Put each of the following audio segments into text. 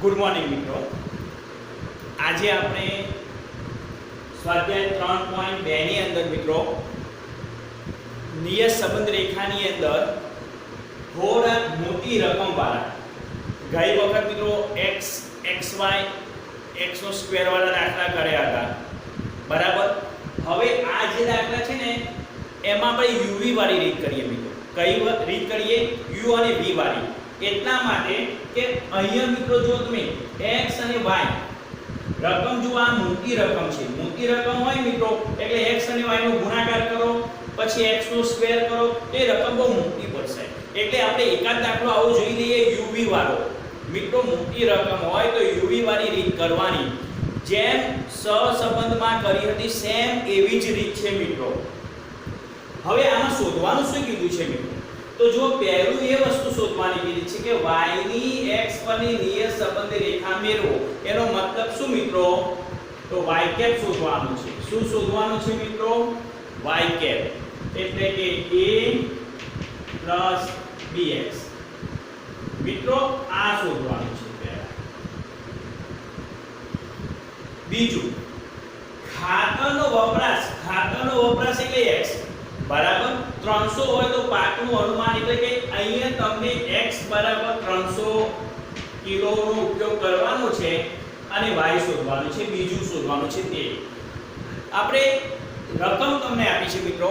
Good morning મિત્રો. આજે આપણે સ્વાધ્યાય 3.2 ની અંદર મિત્રો નિયત સંબંધ રેખાની અંદર થોડા મોટી રકમ વાળા ગઈ વખત મિત્રો x xy x નો સ્ક્વેર વાળા દાખલા કર્યા હતા, બરાબર. હવે આ જે દાખલા છે ને એમાં આપણે uv વાળી રીત કરીએ મિત્રો. કઈ રીત કરીએ? u અને v વાળી. એટલા માટે કે અહીંયા મિત્રો જો તમે x અને y રકમ જો આ મોટી રકમ છે, મોટી રકમ હોય મિત્રો એટલે x અને y નો ગુણાકાર કરો પછી x નો સ્ક્વેર કરો તો એ રકમ બહુ મોટી પડશે. એટલે આપણે એકાદ દાખલો આવો જોઈ લઈએ uv વાળો. મિત્રો મોટી રકમ હોય તો uv વાળી રીત કરવાની, જેમ સહસંબંધમાં કરી હતી સેમ એવી જ રીત છે મિત્રો. હવે આમાં શોધવાનું શું કીધું છે મિત્રો? તો જો પહેલું એ વસ્તુ શોધવાની કીધી છે કે y ની x પરની નિયત સંબંધ રેખા મેળવો. એનો મતલબ શું મિત્રો? તો y કેપ શોધવાનું છે. શું શોધવાનું છે મિત્રો? y કેપ એટલે કે a bx. મિત્રો આ શોધવાનું છે પહેલા. બીજું ખાતરનો વપરાશ એટલે x બરાબર 300 હોય તો પાકનું અનુમાન એટલે કે અહીંયા તમને x બરાબર 300 કિલોનો ઉપયોગ કરવાનો છે અને y શોધવાનું છે. બીજું શોધવાનું છે તે આપણે રકમ તમને આપી છે મિત્રો.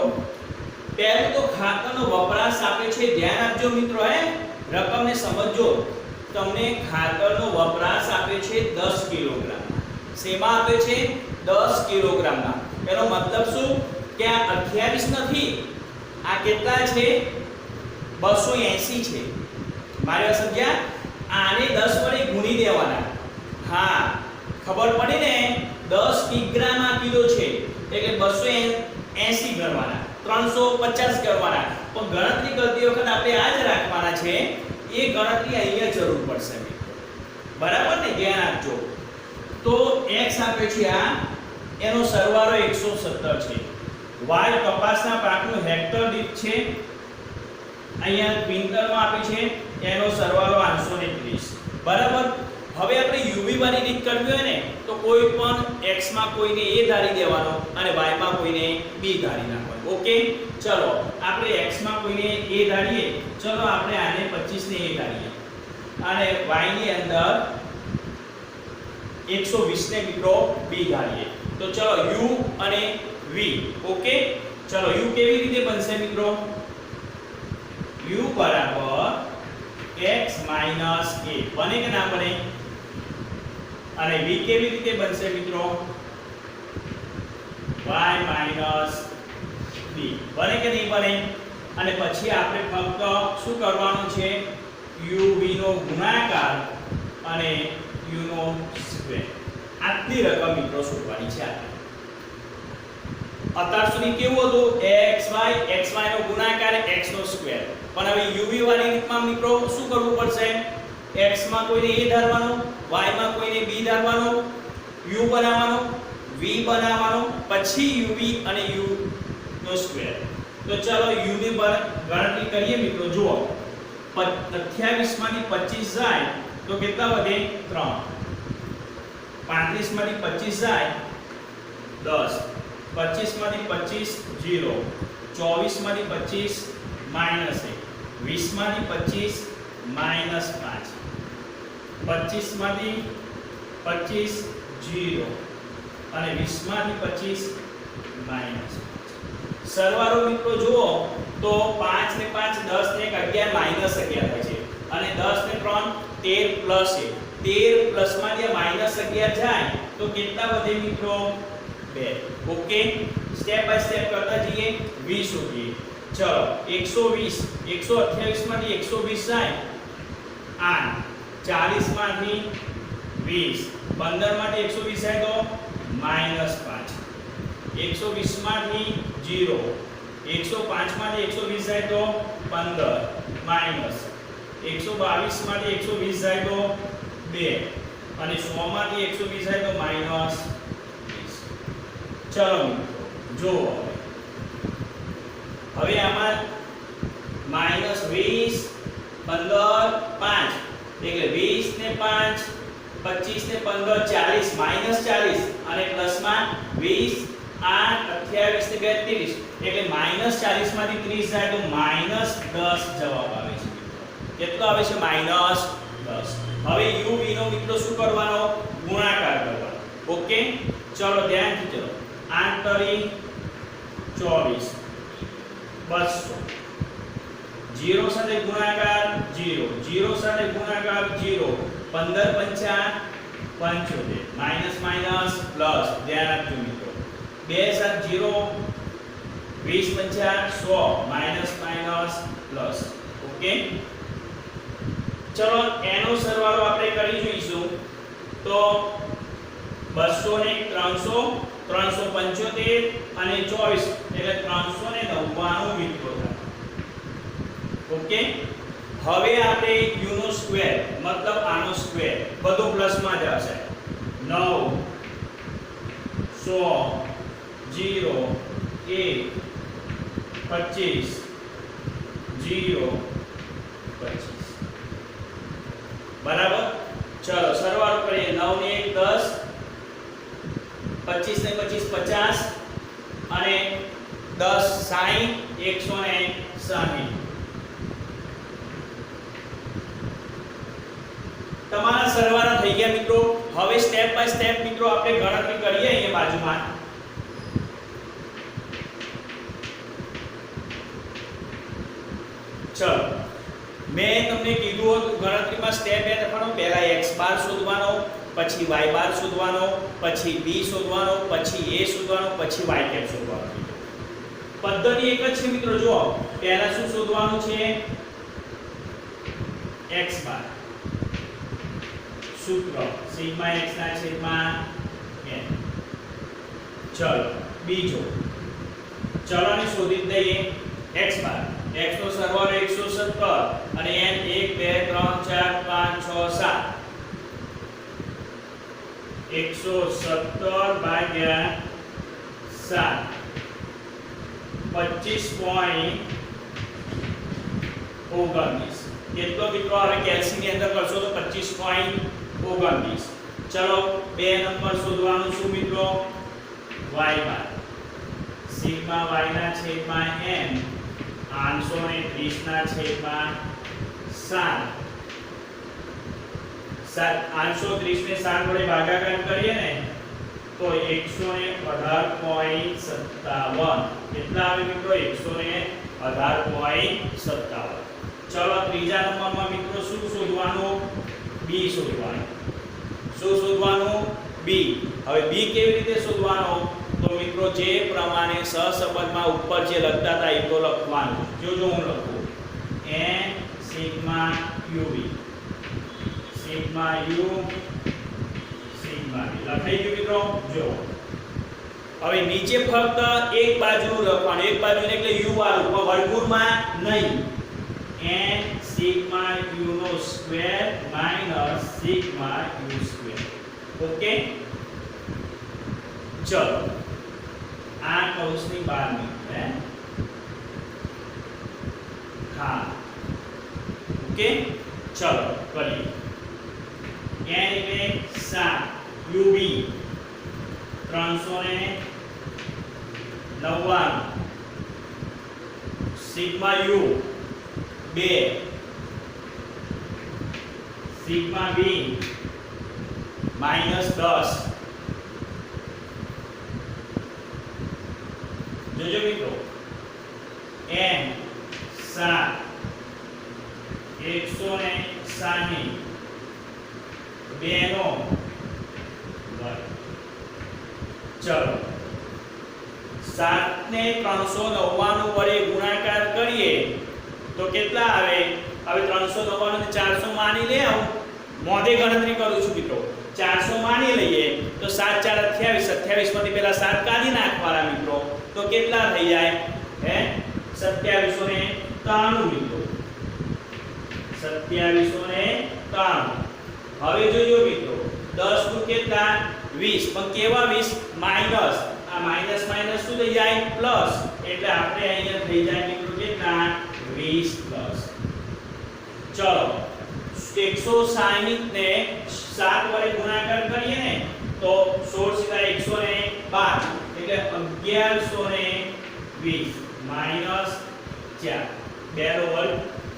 પહેલું તો ખાતરનો વપરાશ આપે છે, ધ્યાન આપજો મિત્રો. રકમને સમજો. તમને ખાતરનો વપરાશ આપે છે 10 કિલોગ્રામ. શેમાં આપે છે? 10 કિલોગ્રામના. એનો મતલબ શું કે આ 28 નથી, આ કેટલા છે? 280 છે. મારે સમજ્યા? આને 10 વડે ગુણી દેવાના. હા, ખબર પડી ને? 10 કિગ્રામ આ કિલો છે એટલે 280 ગણવાના, 350 ગણવાના. પણ ગણતરી કરતી વખત આપણે આ જ રાખવાના છે. એ ગણતરી અહીંયા જરૂર પડશે મિત્રો, બરાબર ને? ધ્યાન આપજો. તો x આપે છે આ, એનો સરવાળો 117 છે. y કપાસના પાકનું હેક્ટર દીઠ છે, અહીંયા ક્વિન્ટલમાં આપી છે, એનો સરવાળો 830. બરાબર. હવે આપણે uv વાળી રીત કરવી હોય ને તો કોઈ પણ x માં કોઈને a ધારી દેવાનો અને y માં કોઈને b ધારી નાખવાનો. ઓકે, ચલો આપણે x માં કોઈને a ધારીએ. ચલો આપણે આને 25 ને a ધારીએ અને y ની અંદર 120 ને મિત્રો b ધારીએ. તો ચલો u અને v. ઓકે, ચલો u કેવી રીતે બનશે મિત્રો? u બરાબર x માઈનસ a. બને કે ના બને? અને v કેવી રીતે બનશે મિત્રો? y minus b. બને કે નહીં બને? અને પછી આપણે ફક્ત શું કરવાનું છે? uv નો ગુણાકાર અને u નો સ્ક્વેર. આટલી રકમ મિત્રો શોધવાની છે. અત્યાર સુધી કેવું હતું? xy નો ગુણાકાર x નો સ્ક્વેર. પણ હવે uv વાળી રીતમાં મિત્રો શું કરવું પડશે? x માં કોઈને a ધારવાનો, y માં કોઈને b ધારવાનો, u બનાવવાનો, v બનાવવાનો, પછી uv અને u નો સ્ક્વેર. તો ચાલો u ની ગણતરી કરીએ મિત્રો. જુઓ 28 માંથી 25 જાય તો કેટલા વધે? 3. 35 માંથી 25 જાય 10. 25 માંથી 25 0. 24 માંથી 25 માઈનસ 1. 20 માંથી 25 માઈનસ 5. 25 માંથી 25 0 અને 20 માંથી 25 માઈનસ 5. સરવાળો મિત્રો જુઓ તો 5 ને 5 10 ને 11 માઈનસ 11 થાય છે અને 10 ને 3 13 પ્લસ 1. 13 પ્લસ માં જે માઈનસ 11 જાય તો કેટલા વધે મિત્રો? 2. ઓકે, સ્ટેપ બાય સ્ટેપ કરતા જઈએ. 20 શોધીએ. ચલો 120 128 માંથી 120 જાય 8. 40 માંથી 20. 15 માંથી 120 જાય તો માઈનસ 5. 120 માંથી 0. 105 માંથી 120 જાય તો 15 માઈનસ. 122 માંથી 120 જાય તો 2 અને 100 માંથી 120 જાય તો માઈનસ 20. ચલો મિત્રો જુઓ. હવે આમાં -20 15 5 એટલે 20 ને 5 25 ને 15 40 માઈનસ 40 અને પ્લસમાં 20 8 28 ને 2 30 એટલે માઈનસ 40 માંથી 30 જાય તો માઈનસ 10 જવાબ આવે છે મિત્રો. કેટલો આવે છે? માઈનસ 10. હવે u v નો મિત્રો શું કરવાનો? ગુણાકાર કરવાનો. ઓકે, ચલો ધ્યાનથી ચલો. 8 તરી 24 200 0 સાથે ગુણાકાર 0 0 સાથે ગુણાકાર 0 15 પંચા 75 માઈનસ માઈનસ પ્લસ. ધ્યાન આપજો મિત્રો. 2 7 0 20 પંચા 100 માઈનસ માઈનસ પ્લસ. ઓકે, ચલો એનો સરવાળો આપણે કરી જોઈશું. તો 200 ને 300 375 અને 24 એટલે 399 મિત્રો થાય. ઓકે, હવે આપણે u નો સ્ક્વેર મતલબ આનો સ્ક્વેર બધું પ્લસમાં જ હશે. 9 100 0 1 25 0 25 બરાબર. ચલો સરવાળો કરીએ. 9 ને 1 10 25 ને 25 50 અને 10 60 160. તમારા સરવાળા થઈ ગયા મિત્રો. હવે સ્ટેપ બાય સ્ટેપ મિત્રો આપણે ગણતરી કરીએ અહીંયા બાજુમાં. ચલો મેં તમને કીધું હતું ગણતરીમાં સ્ટેપ એ લખવાનો. પહેલા x બાર શોધવાનો, પછી y બાર શોધવાનો, પછી b શોધવાનો, પછી a શોધવાનો, પછી y કેપ શોધવાનો. પદ્ધતિ એક જ છે મિત્રો. જો પહેલા શું શોધવાનું છે? x બાર. સૂત્ર સિગ્મા x ના છેદમાં n. ચલો બીજો ચલોને શોધી દઈએ. x બાર x નો સરવાળો 170 અને n 1 2 3 4 5 6 7 170 ભાગ્યા 7 25.19. કેટલો મિત્રો હવે કેલ્સી ની અંદર કરશો તો 25.19. ચલો બે નંબર શોધવાનું શું મિત્રો? y બાર સિગ્મા y ના છેદમાં n 830 ના છેદમાં 7. 830 ને 7 વડે ભાગાકાર કરીએ ને તો 118.57. કેટલા આવે મિત્રો? 118.57. ચલો ત્રીજા નંબરમાં મિત્રો શું શોધવાનું? b શોધવાનું. શું શોધવાનું? b. હવે b કેવી રીતે શોધવાનો? તો મિત્રો જે પ્રમાણે સહસંબંધમાં ઉપર જે લખતા હતા એ તો લખવાનું. જો હું લખું n sigma uv sigma u sigma v લખાઈ ગયું મિત્રો. જો હવે નીચે ફક્ત એક બાજુનું લખવાનું. એક બાજુને એટલે u વાળું, વર્ગમૂળમાં નહીં. n સિગ્મા u નો square minus sigma u square. Okay, ચલો આ કૌંસની બહાર નીકળે. હા, ઓકે, ચલો કરીએ. n એટલે 7 uv 399 sigma u 2 sigma v -10. જોજો મિત્રો n 7 160 2 નો વર્ગ. ચલો 7 ને 399 વડે ગુણાકાર કરીએ તો કેટલા આવે? હવે 399 ને 400 માની લે. હું મોઢે ગણતરી કરું છું મિત્રો. 400 માની લઈએ તો 7 4 28 28 માંથી પહેલા 7 કાઢી નાખવાના મિત્રો. તો કેટલા થઈ જાય? હે 2793 મિત્રો. 2793. હવે જોજો મિત્રો 10 નું કેટલા? 20. પણ કેવા 20? માઈનસ. આ માઈનસ માઈનસ શું થઈ જાય? પ્લસ. એટલે આપણે અહીંયા થઈ જાય મિત્રો કેટલા? 20 પ્લસ. ચલો 160 ને 7 વડે ગુણાકાર કરીએ ને તો 16 સીધા 112 એટલે 1120 માઈનસ 4 2 નો વર્ગ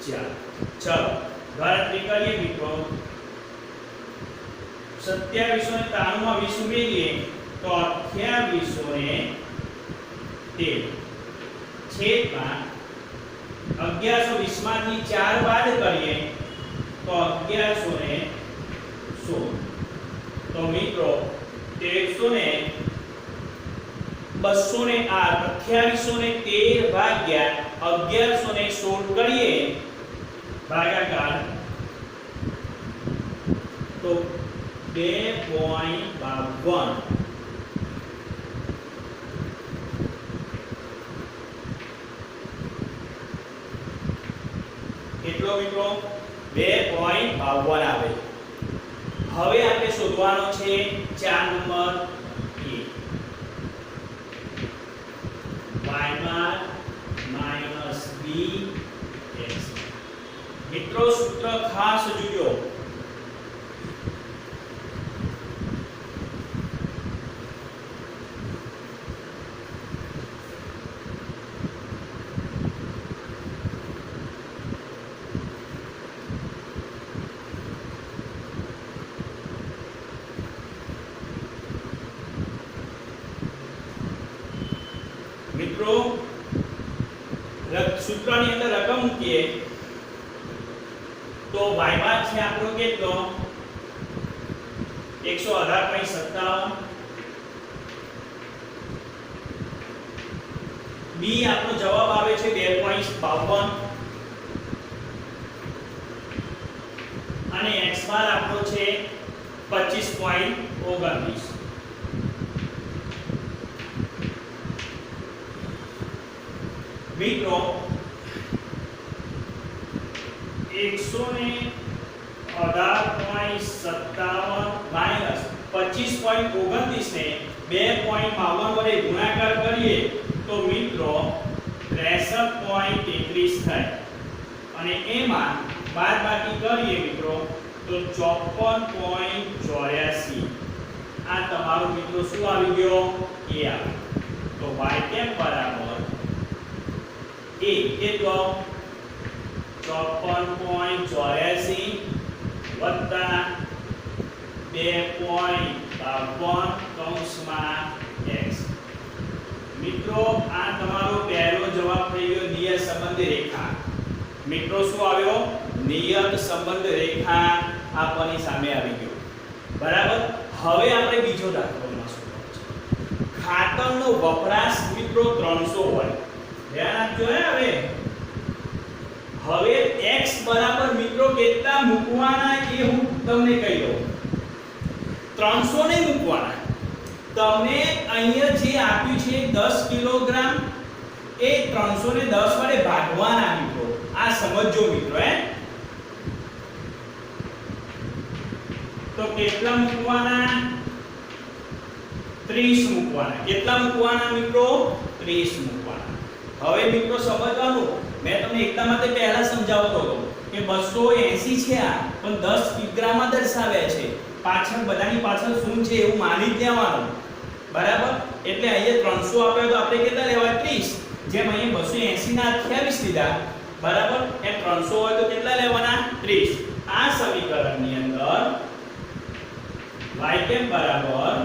4. ચલો ગણતરી કરીએ મિત્રો. 2793 માં 20 ઉમેરીએ તો 2813 છેદમાં 1120 માંથી 4 બાદ કરીએ તો 1116. તો મિત્રો 2813 ભાગ્યા 1116 કરીએ ભાગાકાર તો 2.52. કેટલો મિત્રો 2.52 આવે. હવે આપણે શોધવાનો છે 4 number a y bar minus b x. મિત્રો સૂત્ર ખાસ જોજો. મિત્રો સૂત્રની અંદર રકમ મૂકીએ તો y બાર છે આપણો કેટલો 118.57. b આપણો જવાબ આવે છે 2.52 અને x બાર આપણો છે 25.29. મિત્રો 118.57 માઈનસ 25.29 ને 2.52 વડે ગુણાકાર કરીએ તો મિત્રો 63.33 થાય અને એમાં બાદબાકી કરીએ મિત્રો તો 54.84. આ તમારું મિત્રો શું આવી ગયો a આવે. તો y કેમ બરાબર a કેટલો 54.84 વત્તા 2.52 કૌંસમાં x. મિત્રો આ તમારો પહેલો જવાબ થઈ ગયો નિયત સંબંધ રેખા. મિત્રો શું આવ્યો નિયત સંબંધ રેખા આપવાની સામે આવી ગયો. બરાબર. હવે આપણે બીજો દાખલો લઈશું. ખાતરનો વપરાશ મિત્રો 300 હોય. ધ્યાન આપજો હવે x બરાબર મિત્રો કેટલા મૂકવાના એ હું તમને કહી દઉં. 300 ને મૂકવાના. તમને અહીંયા જે આપ્યું છે 10 કિલોગ્રામ એ 300 ને 10 વડે ભાગવાના મિત્રો. આ સમજો મિત્રો તો કેટલા મૂકવાના 30 મૂકવાના. કેટલા મૂકવાના મિત્રો 30 મૂકવાના. હવે મિત્રો સમજવાનું મેં તમને એકલા માટે પહેલા સમજાવતો હતો કે 280 છે આ પણ 10 કિગ્રામાં દર્શાવ્યા છે. પાછળ બધાની પાછળ શું છે એવું માની જ લેવાનું. બરાબર. એટલે અહીંયા 300 આપ્યો તો આપણે કેટલા લેવા 30. જેમ અહીંયા 280 ના 28 લીધા બરાબર એમ 300 હોય તો કેટલા લેવાના 30. આ સમીકરણની અંદર y કેમ બરાબર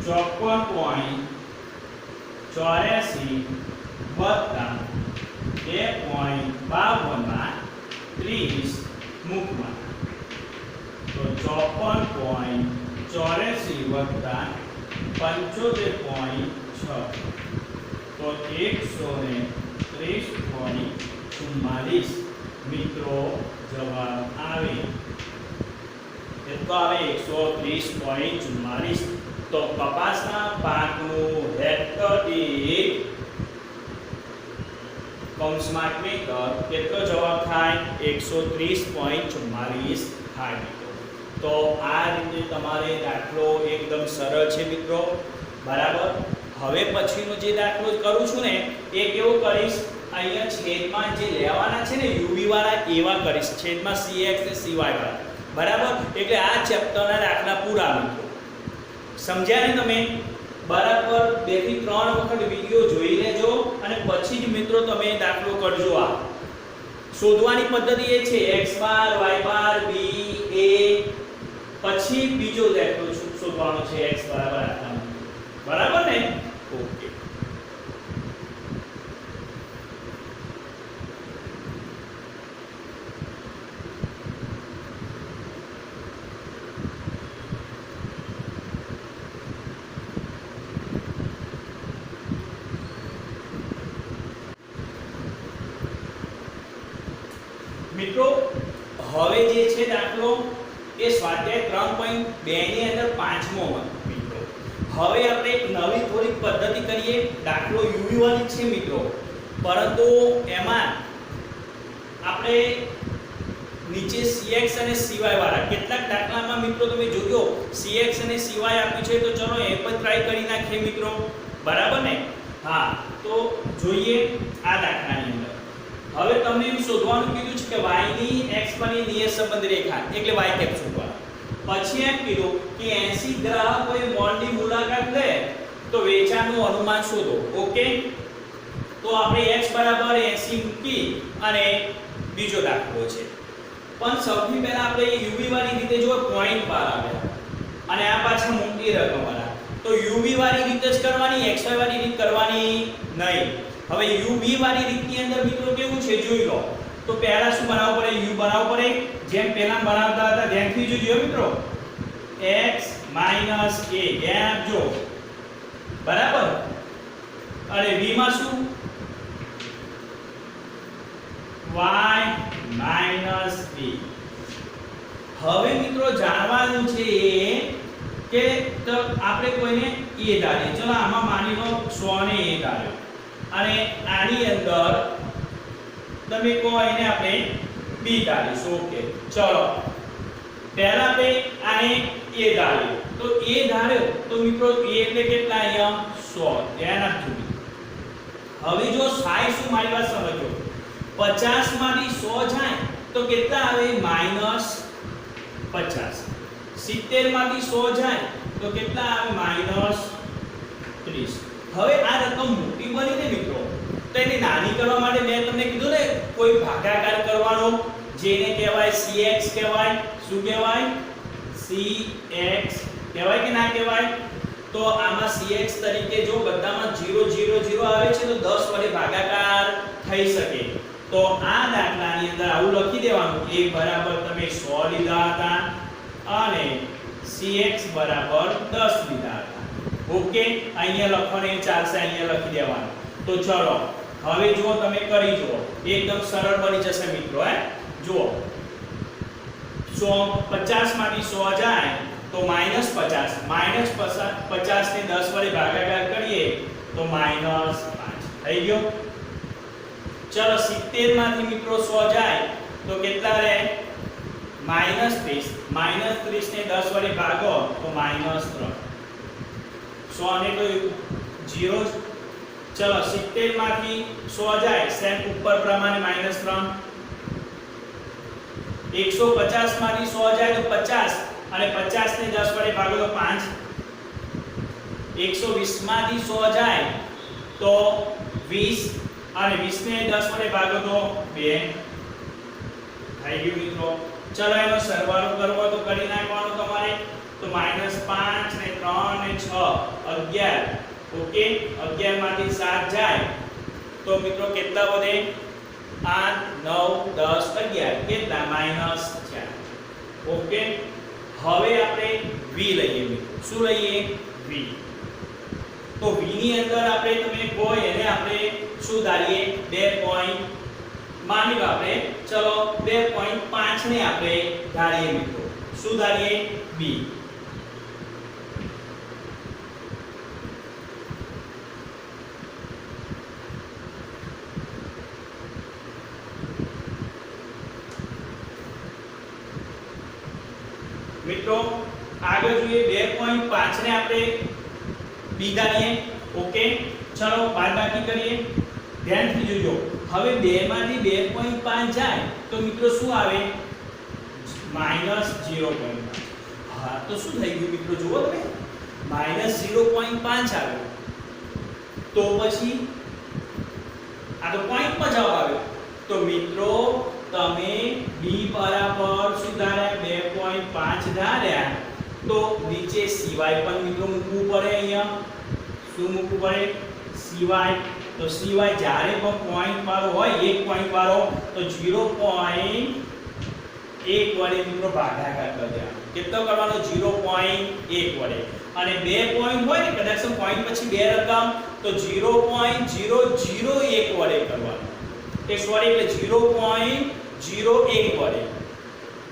54.84 વત્તા 2.52 માં 30 મૂકવાના. તો 54.84 વત્તા 75.6 તો 130.44 મિત્રો જવાબ આવે. કેટલો આવે 130.44. તો કપાસના પાકનું હેક્ટર દીઠ કૌંસમાં મીટર કેટલો જવાબ થાય 130.44 થાય મિત્રો. તો આ રીતે તમારે દાખલો એકદમ સરળ છે મિત્રો. બરાબર. હવે પછીનો જે દાખલો કરું છું ને એ કેવો કરીશ, અહીંયા છેદમાં જે લેવાના છે ને uv વાળા એવા કરીશ, છેદમાં cx ને cy વાળા, બરાબર. એટલે આ ચેપ્ટરના દાખલા પૂરા મિત્રો. સમજ્યા ને તમે? બરાબર 2 થી 3 વખત વિડિયો જોઈ લેજો અને પછી જ મિત્રો તમે દાખલો કરજો. આ શોધવાની પદ્ધતિ એ છે x bar y bar b a, પછી બીજો દાખલો શોધવાનો છે x બરાબર આટલા, બરાબર ને? ઓકે. મિત્રો હવે જે છે દાખલો એ સ્વાધ્યાય 3.2 ની અંદર પાંચમો મિત્રો. હવે આપણે એક નવી થોડી પદ્ધતિ કરીએ. દાખલો uv વાળી છે મિત્રો, પરંતુ એમાં આપણે નીચે cx અને cy વાળા કેટલાક દાખલામાં મિત્રો તમે જોજો cx અને cy આપ્યું છે, તો ચલો એ પણ ટ્રાય કરી નાખીએ મિત્રો, બરાબર ને? હા, તો જોઈએ આ દાખલાની અંદર. હવે તમને એમ શોધવાનું કીધું છે કે y ની x પરની નિયત સંબંધ રેખા એટલે y કેપ શોધવાનું. પછી એમ કીધું કે 80 ગ્રાહકોએ મોલની મુલાકાત લે તો વેચાણનું અનુમાન શોધો. ઓકે, તો આપણે x બરાબર 80 મૂકી અને બીજો દાખલો છે. પણ સૌથી પહેલા આપણે uv વાળી રીતે જો પોઈન્ટ પાર આવ્યા અને આ પાછા મોટી રકમ વાળા, તો uv વાળી રીતે જ કરવાની, xy વાળી રીત કરવાની નહીં. હવે uv વાળી રીતની અંદર મિત્રો કેવું છે જોઈ લો. તો પહેલા શું બનાવવું પડે? u બનાવવું પડે, જેમ પહેલા બનાવતા હતા ધ્યાનથી જોજો મિત્રો. x - a ધ્યાન આપજો, બરાબર. અને v માં શું? y - b. હવે મિત્રો જાણવાનું છે કે તો આપણે કોઈને a ધારીએ. ચલો આમાં માની લો 100 ને a ધાર્યો અને આની અંદર તમે કહો એને આપણે b ધારીશું. ઓકે, ચલો પહેલા આપણે આને a ધાર્યો, તો a ધાર્યો તો મિત્રો a એટલે કેટલા? અહીંયા 100. ધ્યાન આપજો. હવે જો સાઈ શું મારી વાત સમજો, 50 માંથી 100 જાય તો કેટલા આવે? -50. 70 માંથી 100 જાય તો કેટલા આવે? -30. હવે આ રકમ મોટી બની ને મિત્રો, તો એને નાની કરવા માટે મેં તમને કીધું ને કોઈ ભાગાકાર કરવાનો, જેને કહેવાય cx કહેવાય. શું કહેવાય? cx કહેવાય કે ના કહેવાય? તો આમાં cx તરીકે જો બધામાં 0 0 0 આવે છે તો 10 વડે ભાગાકાર થઈ શકે. તો આ દાખલાની અંદર આવું લખી દેવાનું, a બરાબર તમે 100 લીધા હતા અને cx બરાબર 10 લીધા હતા. ઓકે, અહીંયા લખવાનું ચાલશે, અહીંયા લખી દેવાનું. તો ચલો હવે જો તમે કરી જુઓ, એકદમ સરળ બની જશે મિત્રો. જુઓ 50 માંથી 100 જાય તો -50, -50 ને 10 વડે ભાગાકાર કરીએ તો -5 થઈ ગયો. ચલો 70 માંથી મિત્રો 100 જાય તો કેટલા રહે? -30. -30 ને 10 વડે ભાગો તો -3. 100 ને તો 0 જ. ચલો 70 માંથી 100 જાય, સેમ ઉપર પ્રમાણે -3. 150 માંથી 100 જાય તો 50 અને 50 ને 10 વડે ભાગો તો 5. 120 માંથી 100 જાય તો 20 અને 20 ને 10 વડે ભાગો તો 2. થઈ ગયું મિત્રો. ચલો એનો સરવાળો કરવો તો કરી નાખવાનો તમારે. તો -5 ને 3 ને 6 11. ઓકે, 11 માંથી 7 જાય તો મિત્રો કેટલા વધે? 8 9 10 11 કેટલા? -4. ઓકે, હવે આપણે v લઈએ મિત્રો. શું લઈએ? v. તો v ની અંદર આપણે તમે કોઈ એને આપણે શું ધારીએ? 2 પોઈન્ટ માની લો આપણે. ચલો 2.5 ને આપણે ધારીએ મિત્રો. શું ધારીએ? b. મિત્રો આગળ જોઈએ 2.5 ને આપણે b ધારીએ ઓકે, ચલો બાદબાકી કરીએ. ધ્યાનથી જોજો. હવે 2 માંથી 2.5 જાય તો મિત્રો શું આવે? -0.5. હા, તો શું થઈ ગયું મિત્રો? જુઓ તમે, -0.5 આવ્યો. તો પછી આ તો પોઈન્ટમાં જવાબ આવ્યો. તો મિત્રો તમે b બરાબર શું ધાર્યા? 2.5 ધાર્યા. તો નીચે સિવાય પણ મિત્રો મૂકવું પડે. અહીંયા શું મૂકવું પડે? સિવાય. તો સિવાય જ્યારે પણ પોઈન્ટ વાળો હોય, એક પોઈન્ટ વાળો, તો 0.1 વડે મિત્રો ભાગાકાર કરી દેવાનો. કેટલો કરવાનો? 0.1 વડે. અને 2 પોઈન્ટ હોય ને, કદાચ પોઈન્ટ પછી 2 રકમ, તો 0.001 વડે કરવાનો. કે સોરી, એટલે 0.01 વડે.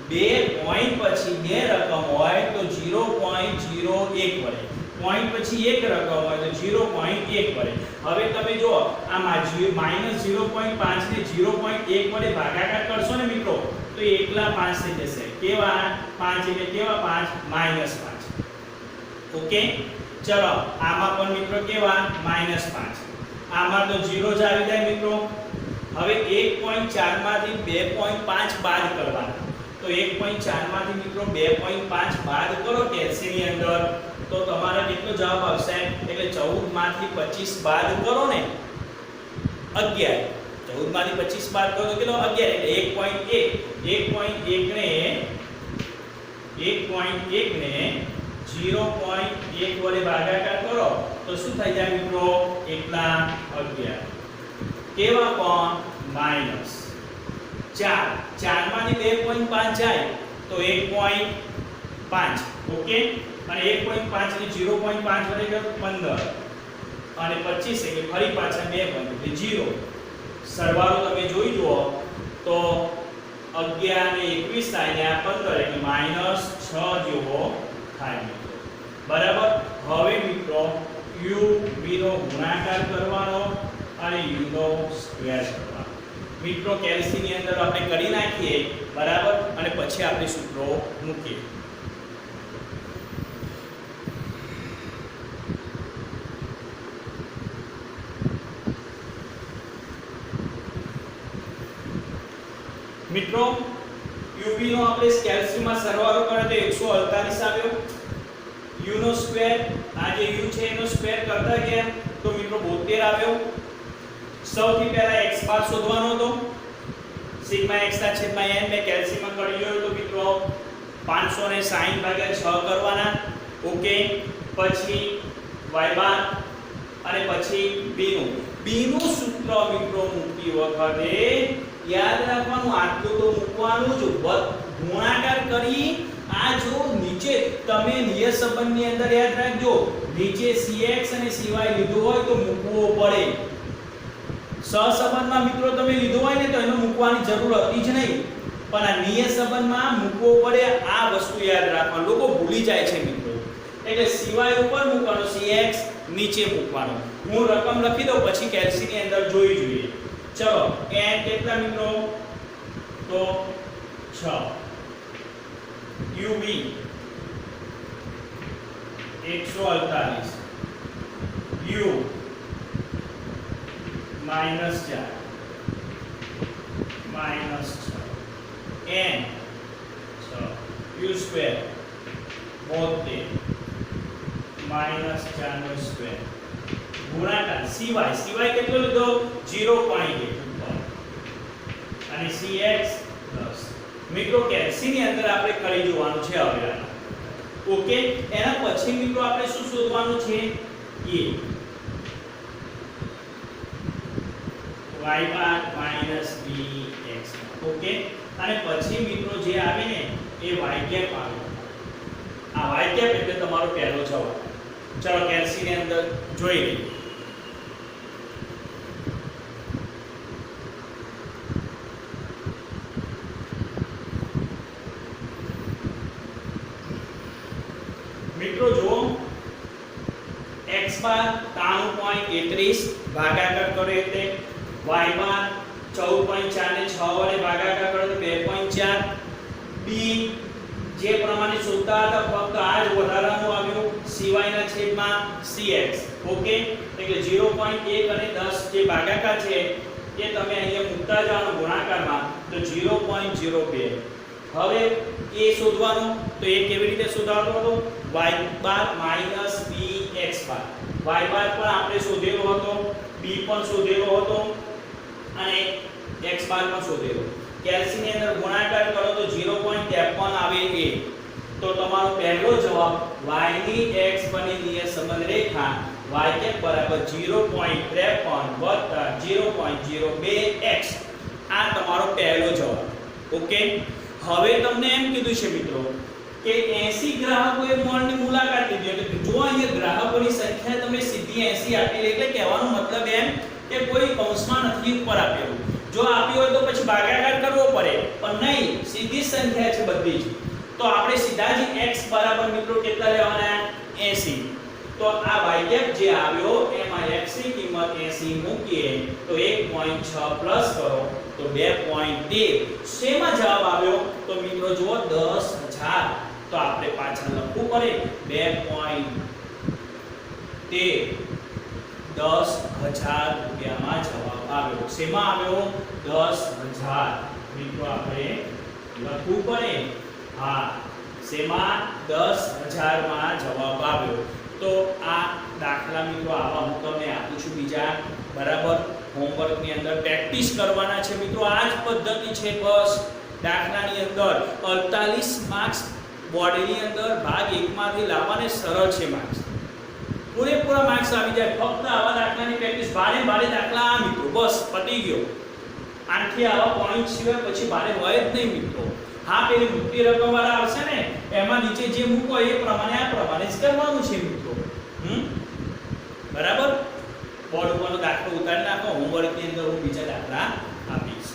2 પોઈન્ટ પછી 2 રકમ હોય તો 0.01 વડે. પોઈન્ટ પછી 1 રકમ હોય તો 0.1 વડે. હવે તમે જો આમાં -0.5 ને 0.1 વડે ભાગાકાર કરશો ને મિત્રો, તો એકલા 5 થઈ જશે. કેવા 5? એટલે કેવા 5? -5. ઓકે, ચલો આમાં પણ મિત્રો કેવા? -5. આમાં તો 0 જ આવી જાય મિત્રો. હવે 1.4 માંથી 2.5 બાદ કરવાના. તો 1.4 માંથી મિત્રો 2.5 બાદ કરો કેલ્સીની અંદર, તો તમારો કેટલો જવાબ આવશે? એટલે 14 માંથી 25 બાદ કરો ને, 11. 14 માંથી 25 બાદ કરો તો કેટલો? 11. એટલે 1.1 ને 0.1 વડે ભાગાકાર કરો તો શું થઈ જાય મિત્રો? એકલા 11. કેવા પણ? -4. 4 માંથી 2.5 જાય તો 1.5. ઓકે, અને 1.5 ને 0.5 વડે કરો 15. અને 25 એટલે ફરી પાછા 2 પોઈન્ટ એટલે 0. સરવાળો તમે જોઈ જુઓ તો 11 ને 21 થાય ને આ 15 એટલે -6 જેવો થાય મિત્રો. બરાબર. હવે મિત્રો u v નો ગુણાકાર કરવાનો અને u નો સ્ક્વેર કરવાનો. મિત્રો કેલ્સીની અંદર આપણે કરી નાખીએ. બરાબર. અને પછી આપણે સૂત્રો મૂકીએ. મિત્રો uv નો આપણે કેલ્સીમાં સરવાળો કરે તો 148 આવ્યો. u નો સ્ક્વેર, આ જે u છે એનો સ્ક્વેર કરતા ગયા તો મિત્રો 72 આવ્યો. સૌથી પહેલા x બાર શોધવાનો હતો. સિગ્મા x ના છેદમાં n મે કેલ્સીમાં કરી લ્યો તો મિત્રો 560/6 કરવાના. ઓકે, પછી y બાર અને પછી b નું સૂત્ર મિત્રો મૂકતી વખતે યાદ રાખવાનું, આટલું તો મૂકવાનું જ. ગુણાકાર કરી આ જો નીચે તમે નિયત સંબંધની અંદર યાદ રાખજો, નીચે cx અને cy લીધું હોય તો મૂકવો પડે. સહસંબંધમાં મિત્રો તમે લીધું હોય ને તો એનો મૂકવાની જરૂર હતી જ નહીં, પણ આ નિયત સંબંધમાં મૂકવો પડે. આ વસ્તુ યાદ રાખવાનું. લોકો ભૂલી જાય છે મિત્રો. એટલે cy ઉપર મૂકવાનો, cx નીચે મૂકવાનો. હું રકમ લખી દઉં પછી કેલ્સીની અંદર જોઈ જોઈએ. ચલો n કેટલા મિત્રો? તો 6. uv 148, u -4 n 6 u square 72 -4 નો સ્ક્વેર ગુણાકાર સિવાય કેટલો લીધો? 0.1 અને cx પ્લસ. મિત્રો કેલ્સીની અંદર આપણે કરી જોવાનું છે હવે. ઓકે, એના પછી મિત્રો આપણે શું શોધવાનું છે? a y bar bx. Okay, અને પછી મિત્રો જે આવે ને એ y કેપ આવે. આ y કેપ એટલે તમારો પહેલો જવાબ. ચલો કેલ્સીની અંદર જોઈ લઈએ. મિત્રો જો x બાર 93.31 ભાગાકાર કરો એટલે y બાર 14.4 ને 6 વડે ભાગાકાર કરો તો 2.4. b જે પ્રમાણે શોધતા હતા ફક્ત આ જ વધારાનું આવ્યું. c સિવાયના છેદમાં cx. ઓકે, એટલે 0.1 અને 10 જે ભાગાકાર છે એ તમે અહીંયા મૂકતા જાઓ ગુણાકારમાં તો 0.02. હવે એ શોધવાનું તો એ કેવી રીતે શોધવાનો હતો? y બાર માઈનસ bx બાર. y બાર પણ આપણે શોધેલો હતો, b પણ શોધેલો હતો અને x બાર પણ શોધેલો. કેલ્સી ની અંદર ગુણાકાર કરો તો 0.53 આવે એ. તો તમારો પહેલો જવાબ y ની x પરની લીય સંબંધ રેખા y કેપ બરાબર 0.53 0.02x. આ તમારો પહેલો જવાબ. ઓકે, હવે તમને એમ કીધું છે મિત્રો કે 80 ગ્રાહકોએ મોલની મુલાકાત લીધી. એટલે જો અહીંયા ગ્રાહકોની સંખ્યા તમે સીધી 80 આપી એટલે કહેવાનો મતલબ એમ કે કોઈ કૌંસમાં નથી ઉપર આપેલું. જો આપ્યું હોય તો પછી ભાગાકાર કરવો પડે, પણ નહીં, સીધી સંખ્યા છે બધી જ. તો આપણે સીધા જ x બરાબર મિત્રો કેટલા લેવાના? 80. તો આ y કેપ જે આવ્યો એમાં x ની કિંમત 80 મૂકીએ તો 1.6 પ્લસ કરો તો 2.13. શેમાં જવાબ આવ્યો? તો મિત્રો જુઓ 10000. તો આપણે પાછળ લખવું પડે 2.13. 10000 રૂપિયામાં જવાબ આવ્યો. શેમાં આવ્યો? 10000. મિત્રો આપણે લખવું પડે. હા, શેમાં? 10000 માં જવાબ આવ્યો. તો આ દાખલા મિત્રો આવા હું તમને આપું છું બીજા, બરાબર? હોમવર્ક ની અંદર પ્રેક્ટિસ કરવાના છે મિત્રો. આ જ પદ્ધતિ છે બસ. દાખલાની અંદર 48 માર્ક્સ બોર્ડની અંદર ભાગ 1 માંથી લાવવાને સરળ છે માર્ક્સ. પૂરેપૂરા માર્ક્સ આવી જાય ફક્ત આવા દાખલાની પ્રેક્ટિસ. ભારે દાખલા આ મિત્રો, બસ પતી ગયો. આનાથી આવા પોઈન્ટ સિવાય પછી ભારે હોય જ નહીં મિત્રો. હા, પેલી મોટી રકમ વાળા આવશે ને એમાં નીચે જે મૂકો એ પ્રમાણે આ પ્રમાણે જ કરવાનું છે મિત્રો. બરાબર? બોર્ડ ઉપરનો દાખલો ઉતારી નાખો. હોમવર્ક ની અંદર હું બીજા દાખલા આપીશ.